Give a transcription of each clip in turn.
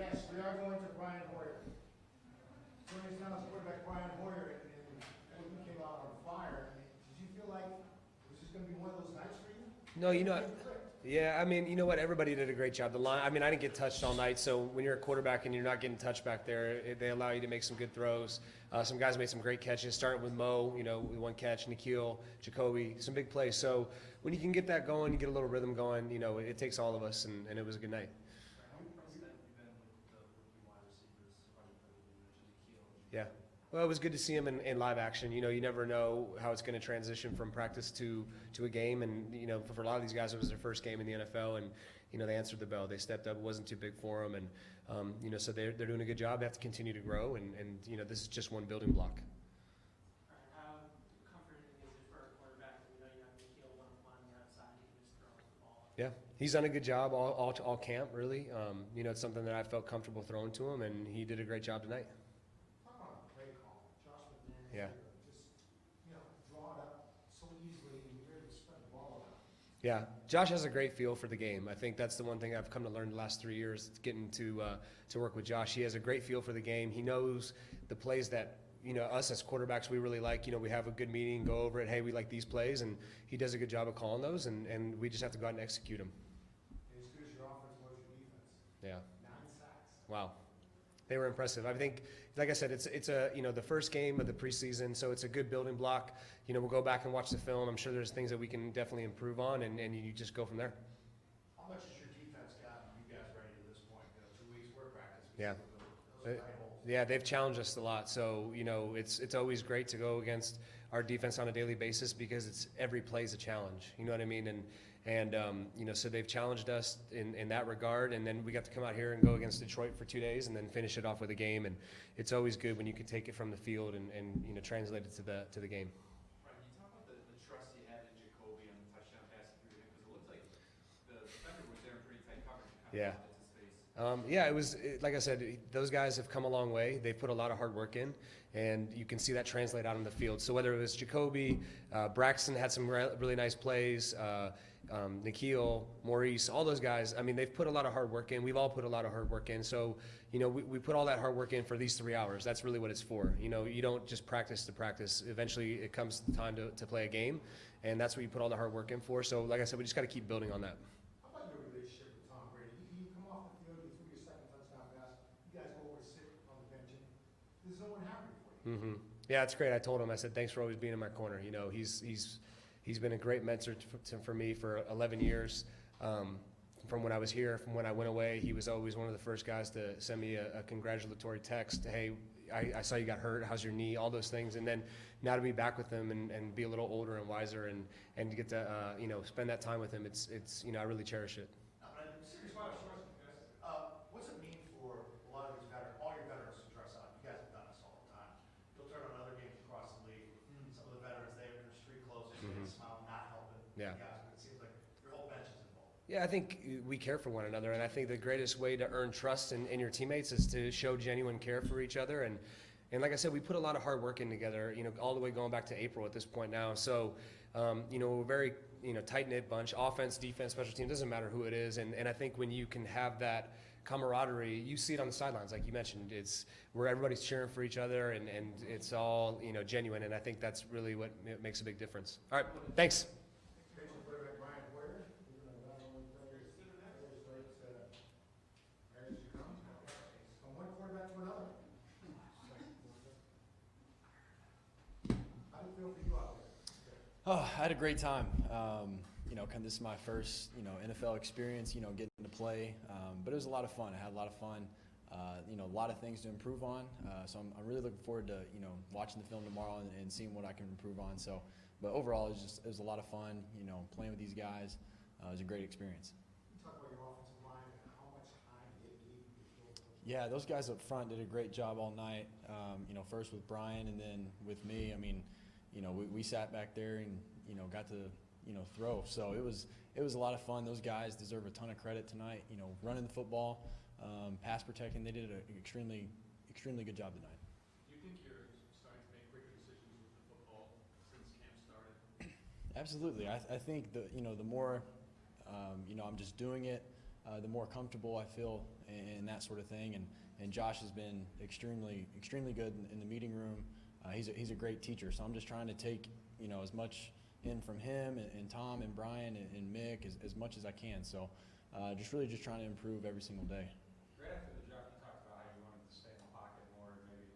Yes, we are going to Brian Hoyer. So he's now quarterback Brian Hoyer, and everything came out on fire. I mean, did you feel like it was just going to be one of those nights for you? No, yeah, I mean, you know what? Everybody did a great job. The line, I mean, I didn't get touched all night, so when you're a quarterback and you're not getting touched back there, they allow you to make some good throws. Some guys made some great catches, starting with Mo, with one catch, Nikhil, Jacoby, some big plays. So when you can get that going, you get a little rhythm going, it takes all of us, and it was a good night. Yeah. Well, it was good to see him in live action. You never know how it's going to transition from practice to a game. And, for a lot of these guys, it was their first game in the NFL. And, they answered the bell. They stepped up. It wasn't too big for them. And, so they're doing a good job. They have to continue to grow. And this is just one building block. All right. How comforting is it for a quarterback that you have Nikhil one-on-one on the outside, he can just throw the ball? Yeah. He's done a good job all camp, really. It's something that I felt comfortable throwing to him, and he did a great job tonight. Yeah. Just draw it up so easily and you're able to spread the ball around. Yeah, Josh has a great feel for the game. I think that's the one thing I've come to learn the last 3 years, getting to work with Josh. He has a great feel for the game. He knows the plays that us as quarterbacks we really like. We have a good meeting, go over it. Hey, we like these plays, and he does a good job of calling those, and we just have to go out and execute them. As good as your offense was, your defense. Yeah. 9 sacks. Wow. They were impressive. I think, like I said, it's the first game of the preseason, so it's a good building block. We'll go back and watch the film. I'm sure there's things that we can definitely improve on, and you just go from there. How much has your defense gotten you guys ready to this point? 2 weeks work practice. Yeah. Those tight holes. Yeah, they've challenged us a lot. So, it's always great to go against our defense on a daily basis because it's every play is a challenge. You know what I mean? And so they've challenged us in that regard. And then we got to come out here and go against Detroit for 2 days and then finish it off with a game. And it's always good when you can take it from the field and translate it to the game. Right. Can you talk about the trust you had in Jacoby on the touchdown pass through him? Because it looks like the defender was there in pretty tight coverage and kind of Yeah. left it to space. Yeah, like I said, those guys have come a long way. They've put a lot of hard work in, and you can see that translate out on the field. So whether it was Jacoby, Braxton had some really nice plays, Nikhil, Maurice, all those guys, I mean, they've put a lot of hard work in. We've all put a lot of hard work in. So, we put all that hard work in for these 3 hours. That's really what it's for. You don't just practice to practice. Eventually, it comes the time to play a game, and that's what you put all the hard work in for. So, like I said, we just got to keep building on that. How about your relationship with Tom Brady? You come off the field, you threw your second touchdown pass, you guys go over to sit on the bench, and there's no one happy for you. Mm-hmm. Yeah, it's great. I told him, I said, thanks for always being in my corner. He's been a great mentor for me for 11 years. From when I was here, from when I went away, he was always one of the first guys to send me a congratulatory text. Hey, I saw you got hurt. How's your knee? All those things. And then now to be back with him and be a little older and wiser and to get to spend that time with him, it's I really cherish it. Serious question. What's it mean for a lot of these veterans, all your veterans to dress out? You guys have done this all the time. You'll turn on other games across the league. Some of the veterans, they have their street clothes, they smile, not helping. Yeah. You guys, but it seems like your whole bench is involved. Yeah, I think we care for one another, and I think the greatest way to earn trust in your teammates is to show genuine care for each other. And like I said, we put a lot of hard work in together, all the way going back to April at this point now. So, we're a very, tight-knit bunch, offense, defense, special team, doesn't matter who it is. And I think when you can have that camaraderie, you see it on the sidelines, like you mentioned. It's where everybody's cheering for each other, and it's all, genuine. And I think that's really what makes a big difference. All right, thanks. Oh, I had a great time. This is my first, NFL experience, getting to play. But it was a lot of fun. I had a lot of fun. A lot of things to improve on. So I'm really looking forward to, watching the film tomorrow and seeing what I can improve on. So, but overall, it was a lot of fun, playing with these guys. It was a great experience. You talk about your offensive line and how much time they gave you. Yeah, those guys up front did a great job all night. First with Brian and then with me. I mean, we sat back there and, got to, throw. So it was a lot of fun. Those guys deserve a ton of credit tonight, running the football, pass protecting. They did an extremely good job tonight. Do you think you're starting to make quicker decisions with the football since camp started? Absolutely. I think the more, I'm just doing it, the more comfortable I feel in that sort of thing. And Josh has been extremely good in the meeting room. He's a great teacher, so I'm just trying to take as much in from him and Tom and Brian and Mick as much as I can. So just trying to improve every single day. Right after the draft, you talked about how you wanted to stay in the pocket more, maybe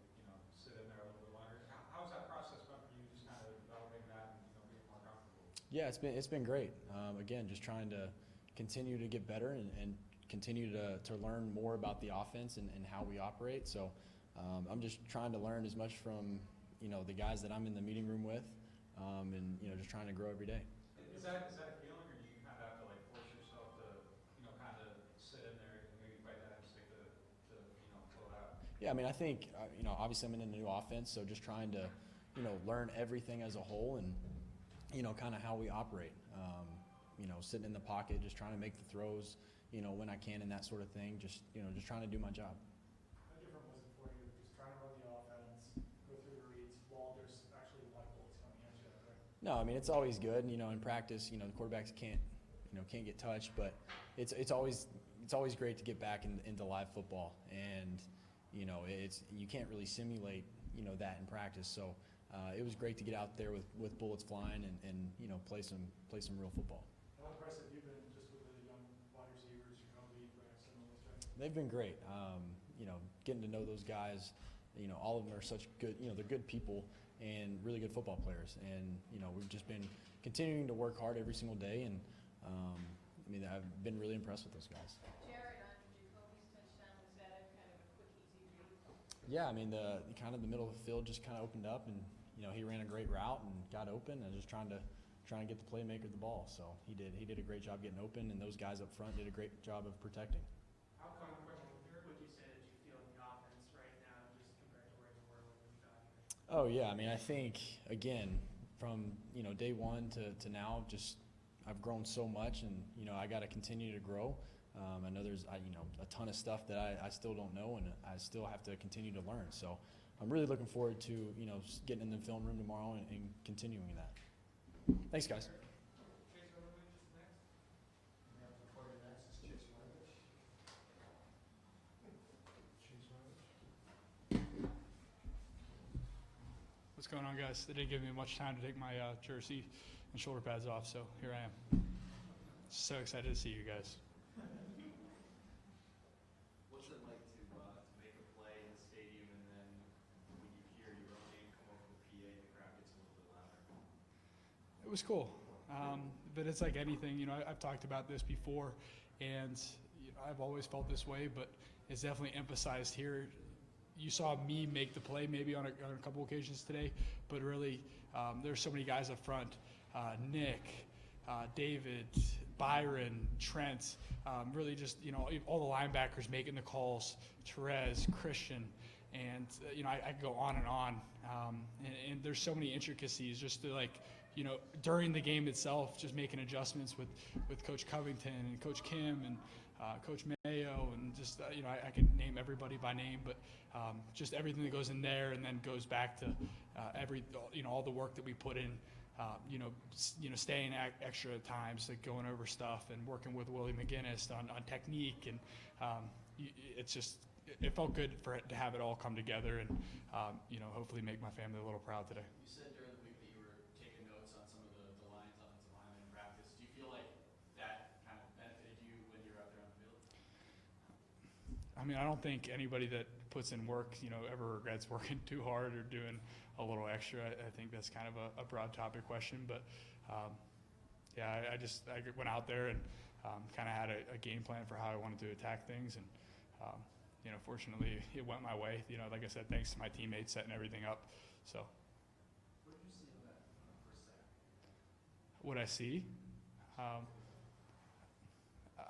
sit in there a little bit longer. How's that process been for you, just kind of developing that and being more comfortable? Yeah, it's been great. Again, just trying to continue to get better and continue to learn more about the offense and how we operate. So I'm just trying to learn as much from the guys that I'm in the meeting room with, and just trying to grow every day. Is that a feeling, or do you kind of have to force yourself to kind of sit in there and maybe bite that instinct to pull it out? Yeah, I mean, I think obviously I'm in a new offense, so just trying to learn everything as a whole and kind of how we operate. Sitting in the pocket, just trying to make the throws when I can and that sort of thing. Just trying to do my job. How different was it for you, just trying to run the offense, go through the reads, while there's actually a lot of bullets coming at you? Right? No, I mean, it's always good. In practice, the quarterbacks can't get touched, but it's always great to get back into live football, and you can't really simulate that in practice. So it was great to get out there with bullets flying and play some real football. How impressive you've been just with the young wide receivers, Jacoby, Braxton, all those guys? They've been great. Getting to know those guys. All of them are such good. They're good people and really good football players. And we've just been continuing to work hard every single day. And I've been really impressed with those guys. Jared, on Jacoby's touchdown, was that a kind of a quick, easy read? Yeah, I mean the middle of the field just kind of opened up, and he ran a great route and got open. And just trying to get the playmaker the ball. So he did a great job getting open, and those guys up front did a great job of protecting. How comfortable would you say that you feel in the offense right now, just compared to where you were when you got here? Oh yeah, I mean I think again from day one to now, just I've grown so much, and I got to continue to grow. I know there's a ton of stuff that I still don't know, and I still have to continue to learn. So I'm really looking forward to getting in the film room tomorrow and continuing that. Thanks, guys. Chase Winovich is next. We have the quarter next is Chase Winovich. What's going on, guys? They didn't give me much time to take my jersey and shoulder pads off, so here I am. So excited to see you guys. What's it like to make a play in the stadium, and then when you hear your own name come over the PA, the crowd gets a little bit louder? It was cool, but it's like anything. I've talked about this before, and I've always felt this way, but it's definitely emphasized here. You saw me make the play maybe on a couple occasions today, but really there's so many guys up front. Nick, David, Byron, Trent, really just, all the linebackers making the calls, Therese, Christian, and, I could go on and on. And there's so many intricacies just to during the game itself, just making adjustments with Coach Covington and Coach Kim and Coach Mayo, and just, I can name everybody by name, but just everything that goes in there and then goes back to all the work that we put in, staying extra times, going over stuff and working with Willie McGinnis on technique. And it felt good for it to have it all come together and, hopefully make my family a little proud today. You said during the week that you were taking notes on some of the lines, offensive linemen in practice. Do you feel like that kind of benefited you when you were out there on the field? I mean, I don't think anybody that puts in work, ever regrets working too hard or doing a little extra. I think that's kind of a broad topic question, but I went out there and kind of had a game plan for how I wanted to attack things, and fortunately it went my way. Like I said, thanks to my teammates setting everything up. So. What did you see on that first sack? What I see,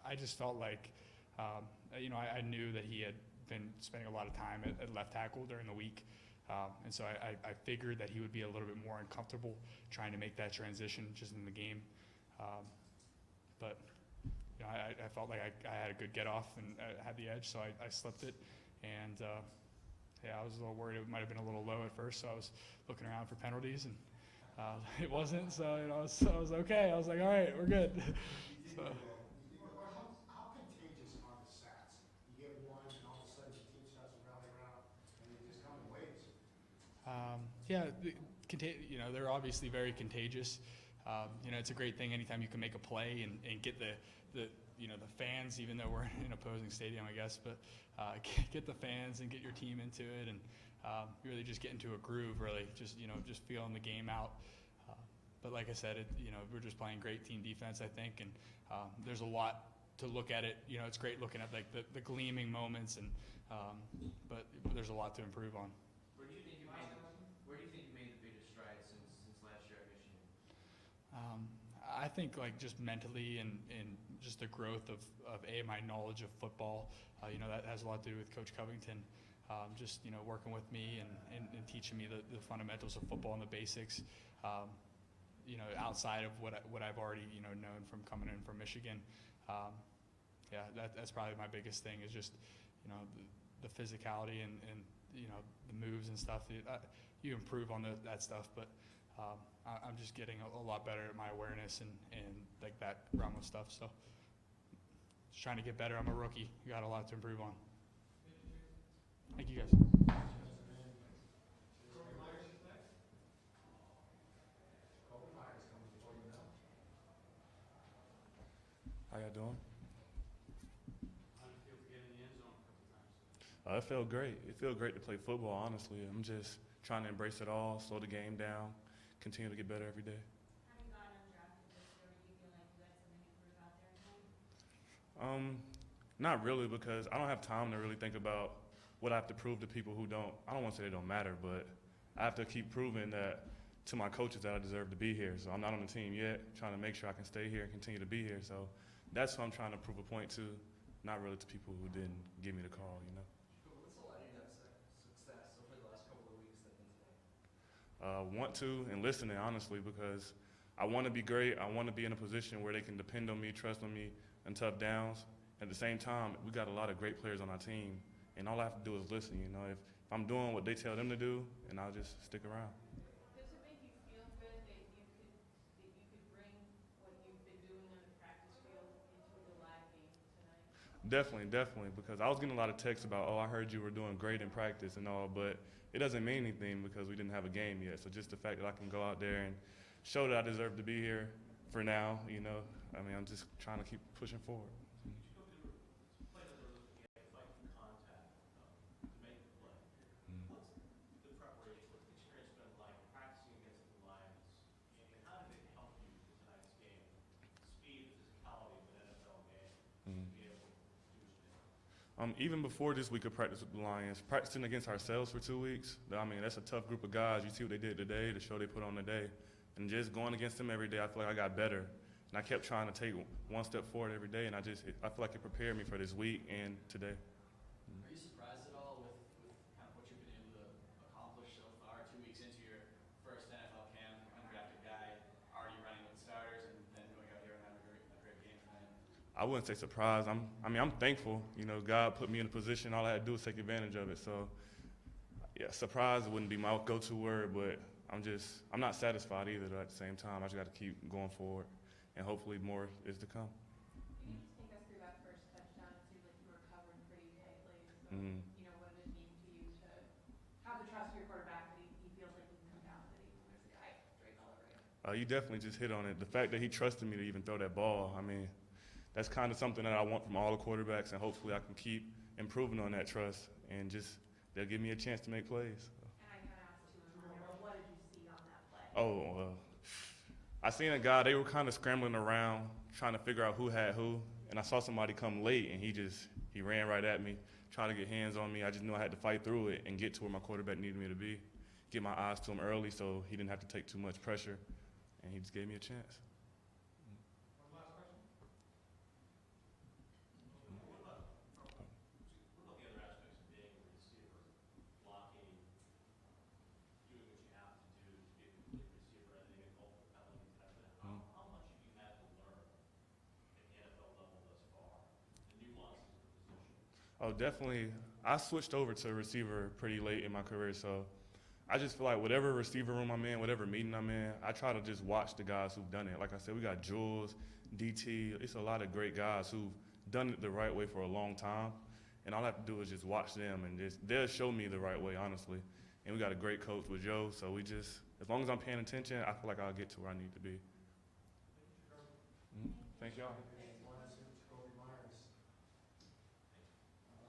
I just felt like, I knew that he had been spending a lot of time at left tackle during the week. And so I figured that he would be a little bit more uncomfortable trying to make that transition just in the game. But I felt like I had a good get off and I had the edge, so I slipped it. And I was a little worried it might have been a little low at first, so I was looking around for penalties, and it wasn't. So I was okay. I was like, all right, we're good. So. How contagious Yeah, they're obviously very contagious. It's a great thing anytime you can make a play and get the fans, even though we're in an opposing stadium, I guess, but get the fans and get your team into it and really just get into a groove, really, just feeling the game out. But like I said, we're just playing great team defense, I think, and there's a lot to look at it. It's great looking at like the gleaming moments, but there's a lot to improve on. Where do you think you made the biggest strides since last year at Michigan? I think like just mentally and just the growth of my knowledge of football. That has a lot to do with Coach Covington. Just working with me and teaching me the fundamentals of football and the basics. Outside of what I've already known from coming in from Michigan. That's probably my biggest thing is just the physicality and the moves and stuff. You improve on that stuff, but I'm just getting a lot better at my awareness and like that realm of stuff. So just trying to get better. I'm a rookie. Got a lot to improve on. Thank you guys. How y'all doing? How do you feel to get in the end zone a couple times? It felt great. It felt great to play football, honestly. I'm just trying to embrace it all, slow the game down, continue to get better every day. Having gone undrafted this year, do you feel like you had something to prove out there tonight? Not really, because I don't have time to really think about what I have to prove to people who I don't want to say they don't matter, but I have to keep proving that to my coaches that I deserve to be here. So I'm not on the team yet, trying to make sure I can stay here and continue to be here. So that's what I'm trying to prove a point to, not really to people who didn't give me the call, What's allowed you to have success over the last couple of weeks than today? Want to and listening, honestly, because I want to be great. I want to be in a position where they can depend on me, trust on me in tough downs. At the same time, we got a lot of great players on our team, and all I have to do is listen. If I'm doing what they tell them to do, and I'll just stick around. Does it make you feel good that you could bring what you've been doing on the practice field into the live game tonight? Definitely, because I was getting a lot of texts about, I heard you were doing great in practice and all, but it doesn't mean anything because we didn't have a game yet. So just the fact that I can go out there and show that I deserve to be here for now, I'm just trying to keep pushing forward. Even before this week of practice with the Lions, practicing against ourselves for 2 weeks, that's a tough group of guys. You see what they did today, the show they put on today. And just going against them every day, I feel like I got better. And I kept trying to take one step forward every day, and I feel like it prepared me for this week and today. Are you surprised at all with kind of what you've been able to accomplish so far? 2 weeks into your first NFL camp, undrafted guy, already running with the starters, and then going out here and having a great game tonight? I wouldn't say surprised. I'm thankful. God put me in a position. All I had to do was take advantage of it. So, yeah, surprised wouldn't be my go-to word, but I'm not satisfied either. Though, at the same time, I just got to keep going forward, and hopefully more is to come. Can you just take us through that first touchdown? It seemed like you were covered pretty tightly. So, Mhm. What did it mean to you to have the trust of your quarterback that he feels like he can come down, that there's a guy straight all over you? You definitely just hit on it. The fact that he trusted me to even throw that ball, that's kind of something that I want from all the quarterbacks, and hopefully I can keep improving on that trust, and they'll give me a chance to make plays. And I kind of asked you earlier, but what did you see on that play? I seen a guy, they were kind of scrambling around, trying to figure out who had who, and I saw somebody come late, and he ran right at me, trying to get hands on me. I just knew I had to fight through it and get to where my quarterback needed me to be, get my eyes to him early so he didn't have to take too much pressure, and he just gave me a chance. Oh, definitely. I switched over to receiver pretty late in my career, so I just feel like whatever receiver room I'm in, whatever meeting I'm in, I try to just watch the guys who've done it. Like I said, we got Jules, DT. It's a lot of great guys who've done it the right way for a long time, and all I have to do is just watch them, and they'll show me the right way, honestly. and we got a great coach with Joe. So we just, as long as I'm paying attention, I feel like I'll get to where I need to be. Thank y'all.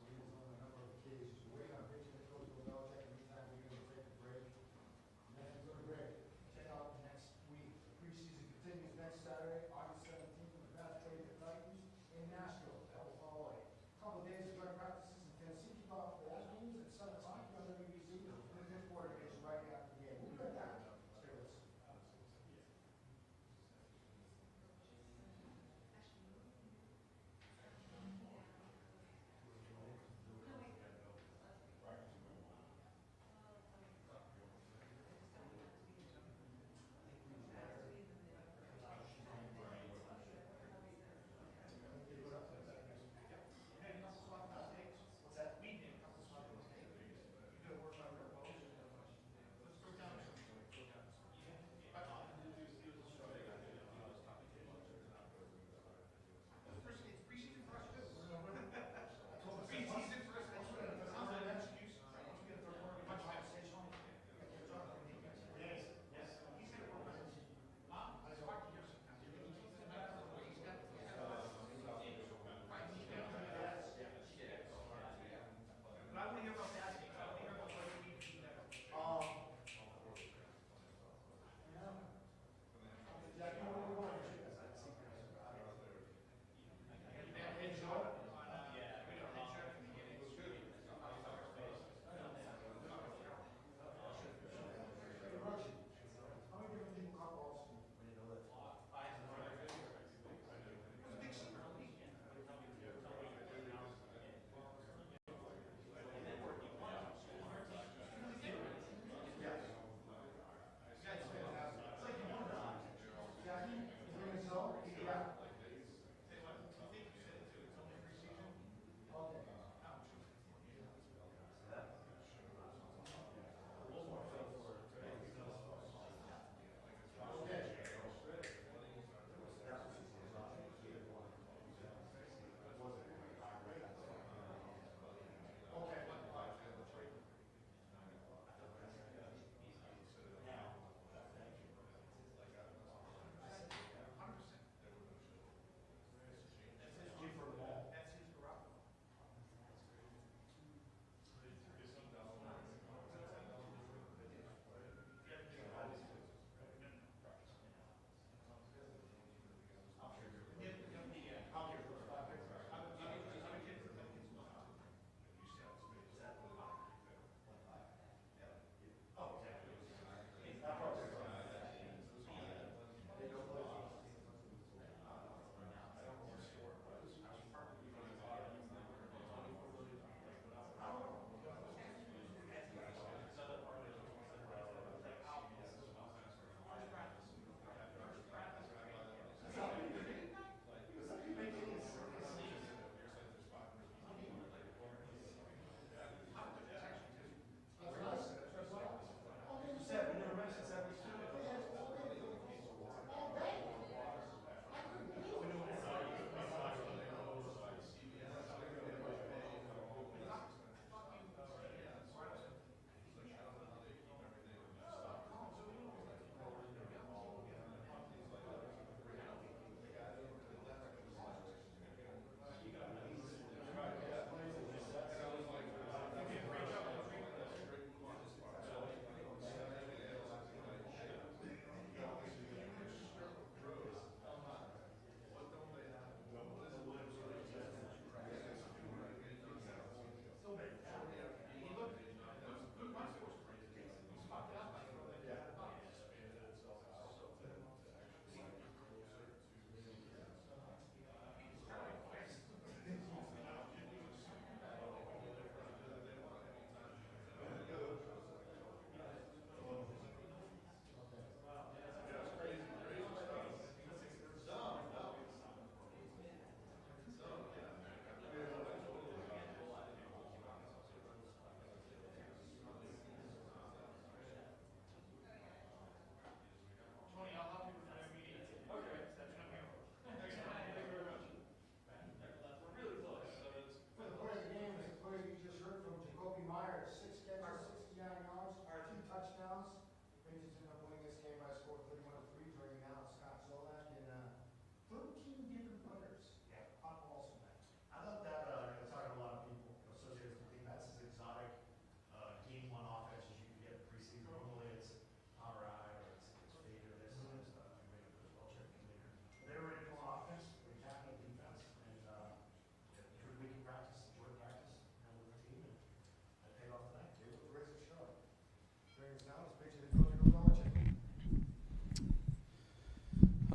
Leaders on a number of occasions. We're waiting on pitching to Coach Bill Belichick. In the meantime, we're going to take a break. And then after the break, check out next week. The preseason continues next Saturday, August 17th, with the Patriots Titans in Nashville. That will follow a couple of days of joint practices in Tennessee. Keep off the all games at 7 o'clock on WBC. And the fifth quarter is right after the game. We'll be right back. Stay with us.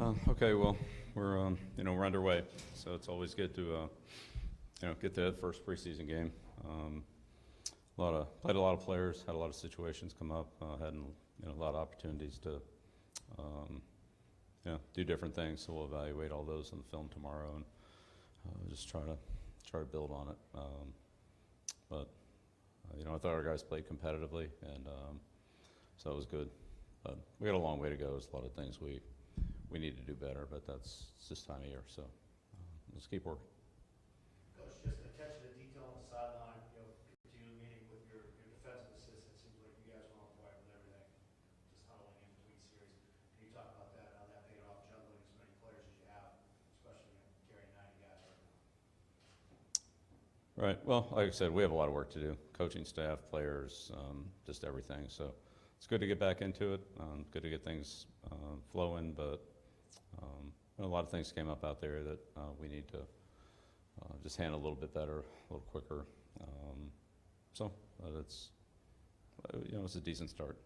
Okay, well, we're underway, so it's always good to get to that first preseason game. Played a lot of players, had a lot of situations come up, had a lot of opportunities to do different things. So we'll evaluate all those in the film tomorrow and just try to build on it. But I thought our guys played competitively, and so it was good. But we got a long way to go. There's a lot of things we need to do better, but it's this time of year, so let's keep working. Coach, just attention to detail on the sideline, continue meeting with your defensive assistant. Seems like you guys were on point with everything, just huddling in between series. Can you talk about that, how that paid off, juggling as many players as you have, especially carrying 90 guys right now? Right. Well, like I said, we have a lot of work to do. Coaching staff, players, just everything. So it's good to get back into it. Good to get things flowing, but a lot of things came up out there that we need to just handle a little bit better, a little quicker. It's it's a decent start.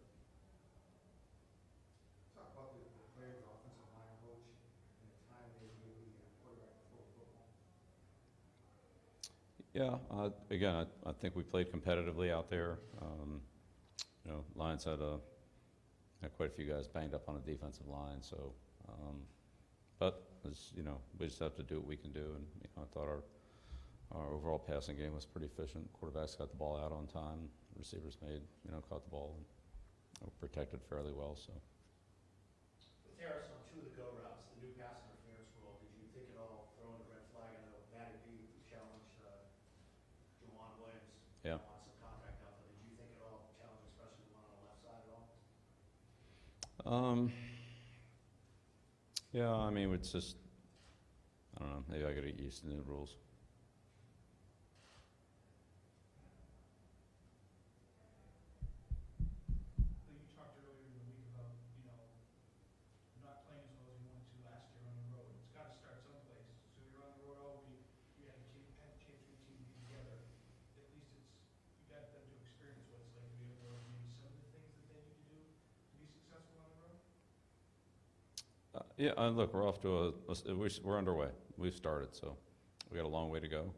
Talk about the players, offensive line coach, and the time they gave the quarterback to throw the football. Yeah. Again, I think we played competitively out there. Lions had quite a few guys banged up on the defensive line, so. But we just have to do what we can do, and I thought our overall passing game was pretty efficient. Quarterbacks got the ball out on time. Receivers caught the ball and were protected fairly well. So. With Harris on 2 of the go routes, the new pass interference rule, did you think at all throwing the red flag? I know Matty B challenged Jawan Williams Yeah. on some contact out there. Did you think at all challenge, especially the one on the left side at all? Yeah, I mean, it's just, I don't know, maybe I got to get used to the new rules. You talked earlier in the week about, not playing as well as you wanted to last year on the road. It's got to start someplace. So you're on the road all week. You had a chance for your team to be together. At least you got them to experience what it's like to be able to maybe some of the things that they need to do to be successful on the road. Yeah, look, we're off to we're underway. We've started, so we got a long way to go.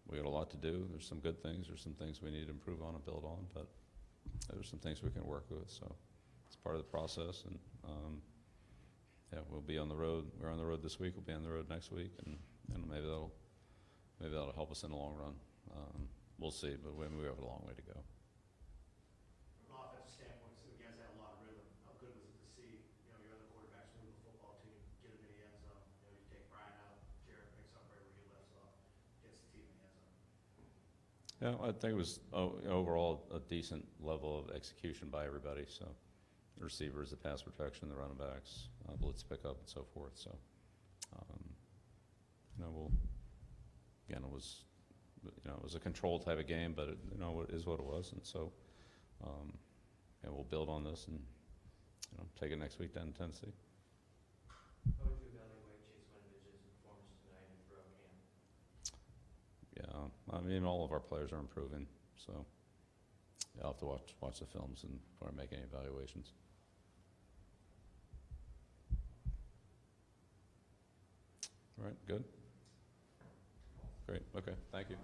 We got a lot to do. There's some good things. There's some things we need to improve on and build on, but there's some things we can work with. So it's part of the process, and we'll be on the road. We're on the road this week. We'll be on the road next week, and maybe that'll help us in the long run. We'll see, but we have a long way to go. From an offensive standpoint, so you guys had a lot of rhythm. How good was it to see, your other quarterbacks move the football to you, get him in the end zone? You take Brian out, Jared picks up right where he left off, gets the team in the end zone. Yeah, I think it was overall a decent level of execution by everybody. So the receivers, the pass protection, the running backs, blitz pickup, and so forth. So, it was a controlled type of game, but it is what it was, and so we'll build on this and take it next week down to Tennessee. How would you evaluate Chase Winovich's performance tonight and throughout camp? Yeah, I mean, all of our players are improving, so I'll have to watch the films and before I make any evaluations. All right, good. Great, okay, thank you.